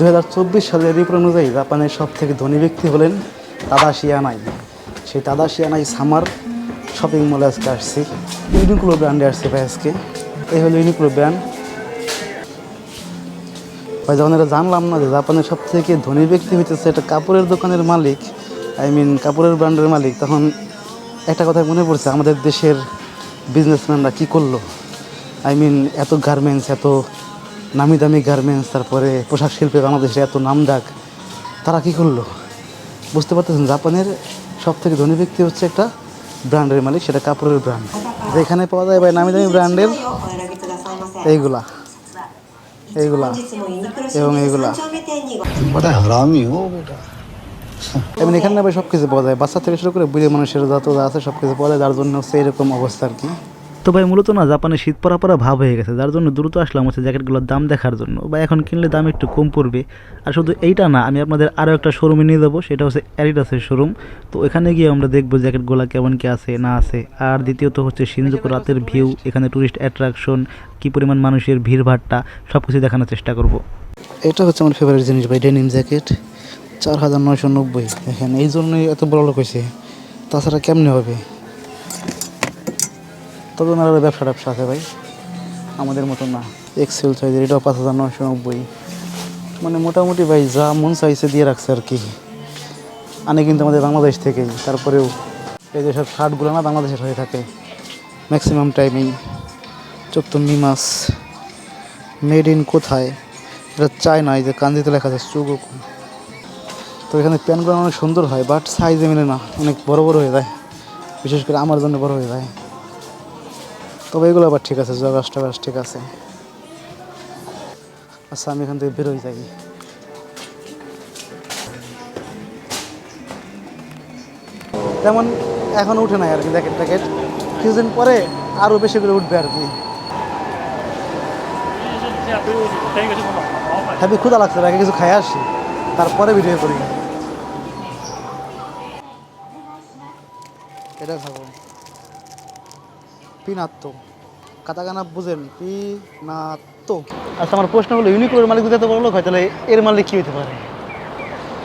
2024 সালের রিপোর্ট অনুযায়ী জাপানের সবথেকে ধনী ব্যক্তি হলেন তাদাশি ইয়ানাই। সেই তাদাশি ইয়ানাই সামার শপিং মলে আজকে আসছি। ইউনিক্লো ব্র্যান্ডে আসছে ভাই আজকে। এই হলো ইউনিক্লো ব্র্যান্ড। ভাই যখন এটা জানলাম না যে জাপানের সবথেকে ধনী ব্যক্তি হইতেছে একটা কাপড়ের দোকানের মালিক, কাপড়ের ব্র্যান্ডের মালিক, তখন একটা কথা মনে পড়ছে, আমাদের দেশের বিজনেসম্যানরা কী করলো। এত গার্মেন্টস, এত নামি দামি গার্মেন্টস, তারপরে পোশাক শিল্পে বাংলাদেশে এত নামডাক, তারা কী করলো বুঝতে পারতেছেন। জাপানের সবথেকে ধনী ব্যক্তি হচ্ছে একটা ব্র্যান্ডের মালিক, সেটা কাপড়ের ব্র্যান্ড। যেখানে পাওয়া যায় ভাই নামি দামি ব্র্যান্ডের এইগুলা এবং এইগুলা এখানে ভাই সব কিছু পাওয়া যায়, বাচ্চা থেকে শুরু করে বুড়ি মানুষের যত যা আছে সব কিছু পাওয়া যায়, যার জন্য হচ্ছে এরকম অবস্থা আর কি। তো ভাই মূলত না জাপানে শীত পরা ভাব হয়ে গেছে, যার জন্য দ্রুত আসলাম হচ্ছে জ্যাকেটগুলোর দাম দেখার জন্য। বা এখন কিনলে দাম একটু কম পড়বে। আর শুধু এইটা না, আমি আপনাদের আরও একটা শোরুমে নিয়ে যাবো, সেটা হচ্ছে অ্যাডিডাসের শোরুম। তো এখানে গিয়ে আমরা দেখবো জ্যাকেটগুলো কেমন কি আছে না আছে। আর দ্বিতীয়ত হচ্ছে শিনজুকু রাতের ভিউ, এখানে টুরিস্ট অ্যাট্রাকশন, কী পরিমাণ মানুষের ভিড়ভাড়টা সব কিছু দেখানোর চেষ্টা করব। এটা হচ্ছে আমার ফেভারিট জিনিস ভাই, ডেনিম জ্যাকেট 4990। দেখেন এই জন্যই এত বড় লোক হয়েছে, তাছাড়া কেমনে হবে। তবে ওনার ব্যবসা আছে ভাই, আমাদের মতো না। এক্সেল সাইজের, এটাও 5990। মানে মোটামুটি ভাই যা মন চাইছে দিয়ে রাখছে আর কি। আনে কিন্তু আমাদের বাংলাদেশ থেকেই, তারপরেও এই যে সব শার্টগুলো না বাংলাদেশের হয়ে থাকে ম্যাক্সিমাম টাইমেই। চোদ্দমি মাস মেড ইন কোথায়, এটা চায়না। এই যে কাঞ্জিতে লেখা আছে চুগোকু। তো এখানে প্যান্টগুলো অনেক সুন্দর হয়, বাট সাইজে মেলে না, অনেক বড় বড় হয়ে যায়, বিশেষ করে আমার জন্য বড় হয়ে যায়। তবে এগুলো আবার ঠিক আছে, জগাসটা ঠিক আছে। আচ্ছা আমি এখান থেকে বেরোই যাই। তেমন এখন উঠে নাই আর কি জ্যাকেট ট্যাকেট, কিছুদিন পরে আরও বেশি করে উঠবে আর কি। হ্যাঁ ক্ষুধা লাগছে, আগে কিছু খাই আসি, তারপরে ভিডিও করি। এটা খাবো পিনাত্তো, কাতাকানা বুঝেন, পিনাত্তো। আচ্ছা আমার প্রশ্ন হলো, ইউনিক্লোর মালিক যদি এত বড় লোক হয়, তাহলে এর মালিক কী হতে পারে?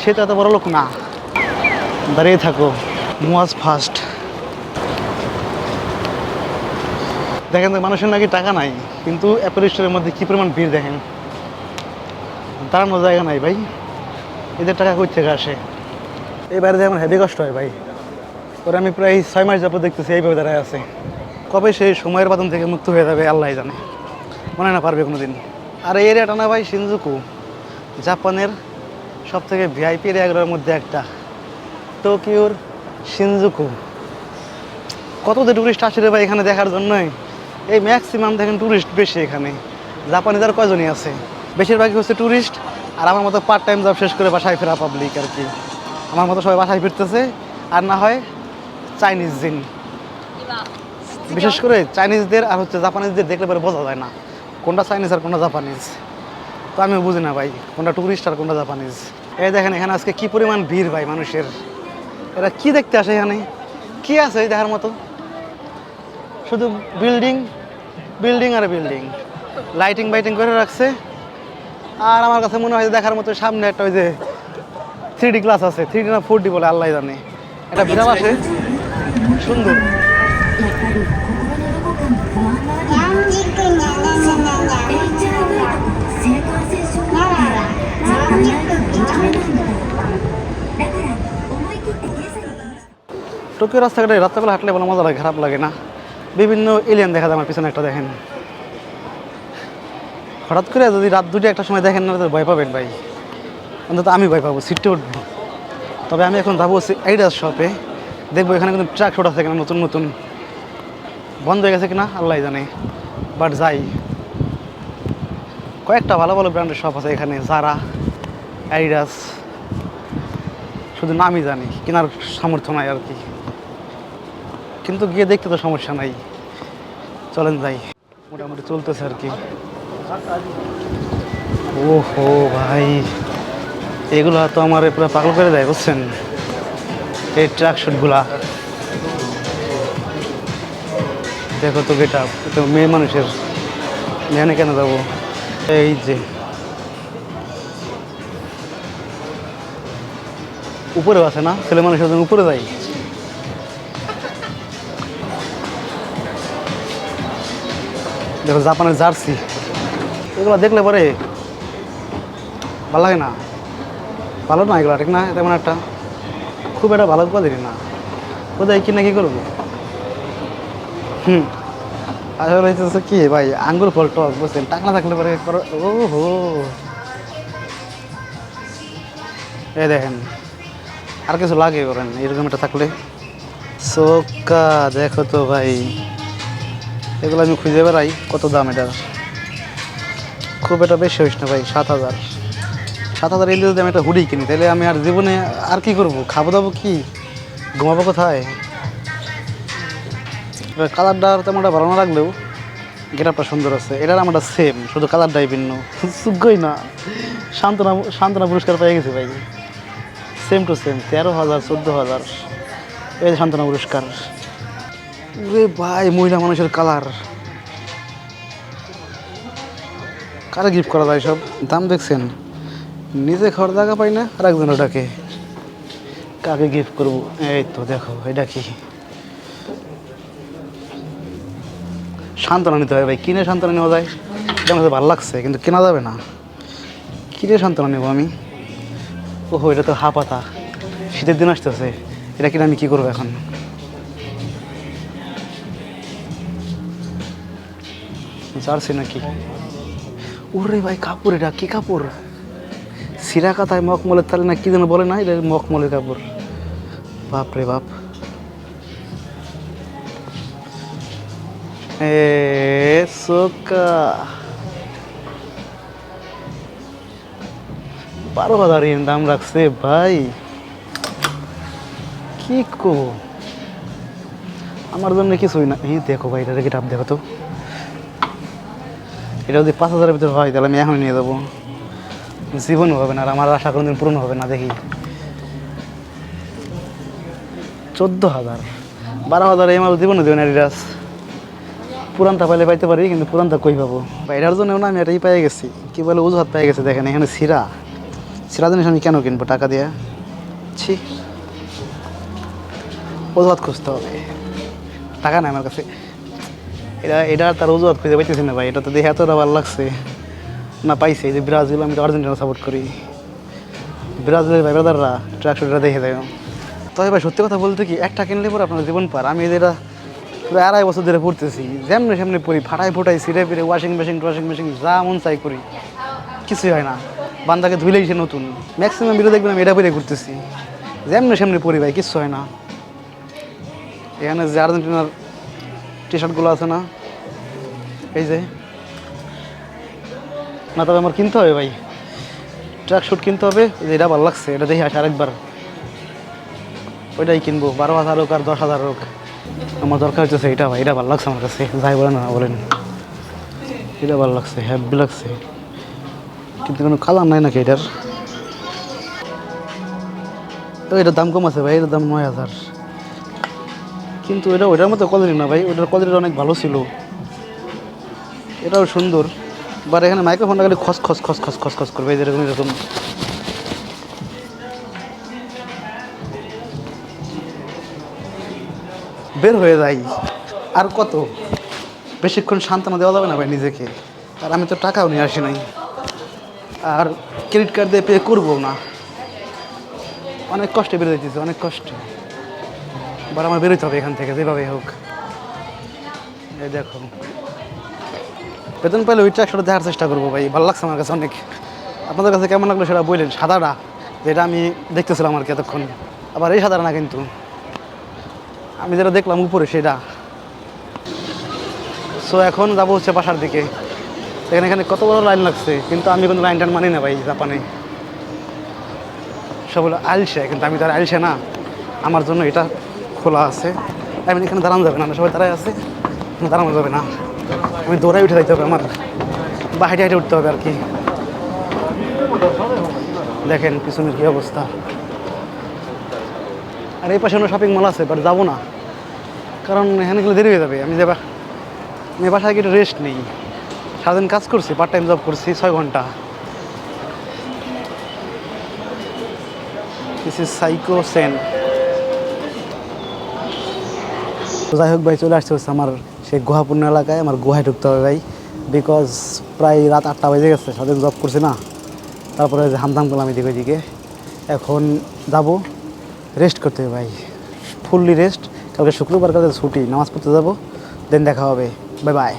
সে তো এত বড় লোক না। দাঁড়িয়ে থাকো, মুয়াজ ফার্স্ট। দেখেন তো মানুষের নাকি টাকা নাই, কিন্তু অ্যাপেল স্টোরের মধ্যে কী পরিমাণ ভিড় দেখেন। দাঁড়ানোর জায়গা নাই ভাই, এদের টাকা কই থেকে আসে? এই বাইরে আমার হেভি কষ্ট হয় ভাই। ওরা আমি প্রায় 6 মাস যাবত দেখতেছি এইভাবে দাঁড়ায় আছে। কবে সেই সময়ের বাঁধন থেকে মুক্ত হয়ে যাবে আল্লাহ জানে, মনে না পারবে কোনো দিন। আর এই এরিয়াটা না ভাই শিনজুকু, জাপানের সবথেকে ভিআইপি এরিয়াগুলোর মধ্যে একটা, টোকিওর শিনজুকু। কত যে টুরিস্ট আসে রে ভাই এখানে দেখার জন্যই। এই ম্যাক্সিমাম দেখেন টুরিস্ট বেশি এখানে। জাপানিজ আর কয়জনই আছে, বেশিরভাগই হচ্ছে টুরিস্ট। আর আমার মতো পার্ট টাইম জব শেষ করে বাসায় ফেরা পাবলিক আর কি। আমার মতো সবাই বাসায় ফিরতেছে, আর না হয় চাইনিজ জিন। বিশেষ করে চাইনিজদের আর হচ্ছে জাপানিজদের দেখলে পরে বোঝা যায় না কোনটা চাইনিজ আর কোনটা জাপানিজ। তো আমিও বুঝি না ভাই কোনটা টুরিস্ট আর কোনটা জাপানিজ। এই দেখেন এখানে আজকে কি পরিমাণ ভিড় ভাই মানুষের। এরা কি দেখতে আসে এখানে? কি আছে এই দেখার মতো? শুধু বিল্ডিং বিল্ডিং আর বিল্ডিং, লাইটিং বাইটিং করে রাখছে। আর আমার কাছে মনে হয় দেখার মতো সামনে একটা ওই যে 3D গ্লাস আছে, 3D না 4D বলে আল্লাহ জানে, একটা বিড়াল আসে সুন্দর। টোকিও রাস্তাঘাটে রাত্রেবেলা হাঁটলে বলে মজা লাগে, খারাপ লাগে না। বিভিন্ন এলিয়ান দেখা যায় আমার পিছনে একটা, দেখেন। হঠাৎ করে যদি রাত 2টা একটা সময় দেখেন না, ভয় পাবেন ভাই। অন্তত আমি ভয় পাবো, সিটে উঠবো। তবে আমি এখন যাবো অ্যাডিডাস শপে, দেখবো এখানে কিন্তু ট্রাক শুট আছে কিনা, নতুন নতুন বন্ধ হয়ে গেছে কিনা আল্লাহ জানে। বাট যাই, কয়েকটা ভালো ভালো ব্র্যান্ডের শপ আছে এখানে, জারা, অ্যাডিডাস, শুধু নামই জানি, কেনার সামর্থ্য নাই আর কি। কিন্তু গিয়ে দেখতে তো সমস্যা নাই, চলেন যাই। মোটামুটি চলতেছে আর কি। ওহো ভাই, এগুলো তো আমার পুরো পাগল করে দেয় বুঝছেন, এই ট্রাক শুটগুলা। দেখো তো গেট আপ, এটা মেয়ে মানুষের, মেয়ে কেন যাবো? এই যে উপরেও আছে না, ছেলে মানুষের জন্য উপরে যাই। দেখো জাপানের জার্সি, এগুলো দেখলে পরে ভালো লাগে না, ভালো না এগুলো, ঠিক না? তেমন একটা খুব একটা ভালো কোয়ালিটি না, কোথায় কিনে কি করবো? আসলে হচ্ছে কি ভাই, আঙ্গুর ফল টক বুঝছেন, টাকা না থাকলে পরে ও হো। এই দেখেন, আর কিছু লাগে করেন এরকম একটা থাকলে। সোকা দেখো তো ভাই, এগুলো আমি খুঁজে বেড়াই কত দাম এটার। খুব একটা বেশি হইস না ভাই, 7,000। 7,000 এলে যদি আমি একটা হুডি কিনি, তাহলে আমি আর জীবনে আর কি করব? খাবো দাবো কি, ঘুমাবো কোথায়? কালারটা তেমন একটা ভালো না লাগলেও গেটআপটা সুন্দর আছে। এটার আমারটা সেম, শুধু কালারটাই ভিন্ন। সুগ্গই না, সান্ত্বনা সান্ত্বনা পুরস্কার পেয়ে গেছি ভাই, সেম টু সেম। 13,000 14,000, এই যে সান্ত্বনা পুরস্কার। রে ভাই, মহিলা মানুষের কালার কারা গিফট করা যায় সব? দাম দেখছেন? নিজে খাওয়ার জায়গা পাই না, আর একজন ওটাকে কাকে গিফট করবো? এই তো দেখো, এটা কি সান্ত্বনা নিতে হয় ভাই, কিনে সান্ত্বনা নেওয়া যায়? এটা আমাদের ভালো লাগছে কিন্তু কেনা যাবে না, কিনে সান্ত্বনা নেবো আমি? ওহো, এটা তো হাপাতা, শীতের দিন আসতেছে, এটা কিনে আমি কী করবো এখন? জার্সি নাকি? ওরে ভাই কাপড়, এটা কি কাপড়? সিরা কাতায় মখমলের তালে না কি যেন বলে না, এটা মখমলের কাপড়। বাপ রে বাপ, এ সোকা 12,000 দাম রাখছে ভাই, কি কো? আমার জন্য কিছুই না। এই দেখো ভাই, এটা গেটআপ দেখো তো, এটা যদি 5,000-এর ভিতরে হয় তাহলে আমি এখন নিয়ে যাবো, জীবনও হবে না, আর আমার আশা কোনোদিন পূরণ হবে না। দেখি 14,000, 12,000 আমার জীবনে দেবেন অ্যাডিডাস। পুরানটা পাইলে পাইতে পারি, কিন্তু পুরানটা কই পাবো? এটার জন্য না আমি এটাই পেয়ে গেছি, কি বলে অজুহাত পেয়ে গেছে। দেখেন এখানে সিরা, সিরা জিনিস আমি কেন কিনবো টাকা দিয়ে? ছি, অজুহাত খুঁজতে হবে, টাকা নাই আমার কাছে। এটা তার অজুহাত খুঁজে পাইতেছি না ভাই, এটা তো দেখে এতটা ভালো লাগছে না। পাইছে এই যে ব্রাজিল, আমি তো আর্জেন্টিনা সাপোর্ট করি। ব্রাজিলের ভাই ব্রাদাররা ট্র্যাক শুটটা দেখে দেয়। তবে ভাই সত্যি কথা বলতে কি, একটা কিনলে পরে আপনার জীবন পার। আমি যেটা প্রায় 2.5 বছর ধরে পড়তেছি, যেমনি সেমনি পড়ি, ফাটাই ফুটাই ছিঁড়ে ফিরে ওয়াশিং মেশিন যা মন চাই করি, কিছুই হয় না। বান্দাকে ধুইলেই সে নতুন। ম্যাক্সিমাম ভিডিও দেখবেন আমি এটা পরে ঘুরতেছি, যেমনি সেমনি পড়ি ভাই, কিচ্ছু হয় না। এখানে যে আর্জেন্টিনার টি শার্টগুলো আছে না, এই যে না, তবে আমার কিনতে হবে ভাই, ট্র্যাক শুট কিনতে হবে। এটা ভালো লাগছে, এটা দেখে আসে আরেকবার, ওইটাই কিনবো। 12,000 হোক আর 10,000 হোক, আমার দরকার হচ্ছে এটা ভাই। এটা ভালো লাগছে আমার কাছে, যাই বলেন না বলেন, এটা ভালো লাগছে, হ্যাপি লাগছে। কিন্তু কোনো কালার নাই নাকি এটার? তো এটার দাম কম আছে ভাই, এটার দাম 9,000। কিন্তু এটা ওইটার মতো কোয়ালিটি না ভাই, ওইটার কোয়ালিটি অনেক ভালো ছিল। এটাও সুন্দর, বাট এখানে মাইক্রোফোনটা খালি খস খস খস খস খস খস করবে, এরকম এরকম। বের হয়ে যাই, আর কত বেশিক্ষণ সান্ত্বনা দেওয়া যাবে না ভাই নিজেকে। আর আমি তো টাকাও নিয়ে আসি নাই, আর ক্রেডিট কার্ড দিয়ে পে করবো না। অনেক কষ্টে বেরোয় দিতেছে, অনেক কষ্টে। এবার আমার বেরোতে হবে এখান থেকে যেভাবে হোক। এই দেখো, বেতন পাইলে ওই ট্র্যাকটা দেখার চেষ্টা করবো ভাই, ভালো লাগছে আমার কাছে অনেক। আপনাদের কাছে কেমন লাগলো সেটা বললেন। সাদাটা যেটা আমি দেখতেছিলাম আর কি এতক্ষণ, আবার এই সাদাটা না কিন্তু, আমি যেটা দেখলাম উপরে সেটা। সো এখন যাবো হচ্ছে বাসার দিকে। এখানে কত বড় লাইন লাগছে, কিন্তু আমি কিন্তু লাইন টাইন মানি না ভাই। জাপানে সব হলো আইলসে, কিন্তু আমি তো আর আইলসে না। আমার জন্য এটা খোলা আছে, আমি এখানে দাঁড়ানো যাবে না, সবাই দাঁড়ায় আছে, দাঁড়ানো যাবে না। আমি দৌড়াই উঠে যাইতে হবে আমার, বা হাইটে হাইটে উঠতে হবে আর কি। দেখেন পিছনের কী অবস্থা। আর এই পাশে অন্য শপিং মল আছে, বাট যাবো না, কারণ এখানে গেলে দেরি হয়ে যাবে। আমি বাসায় গিয়ে রেস্ট নেই, সারাদিন কাজ করছি, পার্ট টাইম জব করছি 6 ঘন্টা। This is psycho Sen. তো যাই হোক ভাই, চলে আসছে হচ্ছে আমার সেই গুহাপূর্ণ এলাকায়। আমার গুহায় ঢুকতে হবে ভাই, বিকজ প্রায় রাত 8টা বেজে গেছে, সারাদিন জব করছি না। তারপরে যে হামদাম করলাম এদিকে ওইদিকে, এখন যাবো রেস্ট করতে হবে ভাই, ফুললি রেস্ট। কালকে শুক্রবার, কালকে ছুটি, নামাজ পড়তে যাবো, দেন দেখা হবে। Bye bye.